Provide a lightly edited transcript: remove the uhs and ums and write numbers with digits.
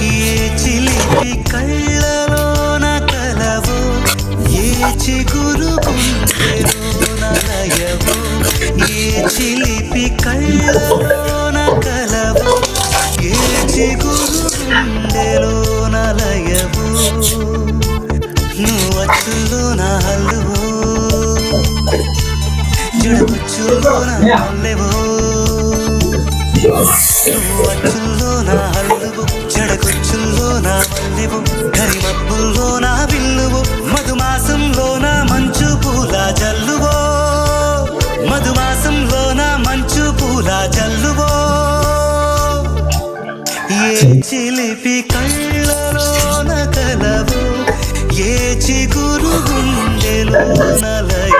ఏ చిలిపి కళ్ళలోన కలవో, ఏ చిగురు గుండెలోన లయవో, ఏ చిలిపి కళ్ళలోన కలవో, ఏ చిగురు గుండెలోన లయవో, నువ్వు అచ్చులోన హల్లువో, జడకుచ్చులోన మల్లెవో, నువ్వు అచ్చులోన హల్లువో, జడకుచ్చులోన మల్లెవో, కరిమబ్బుల్లోన విల్లువో, మధుమాసంలోన మంచు పూల జల్లువో, మధుమాసంలోన మంచు పూల జల్లువో, ఏ చిలిపి కళ్ళలోన కలవో, ఏ చిగురు గుండెలోన లయ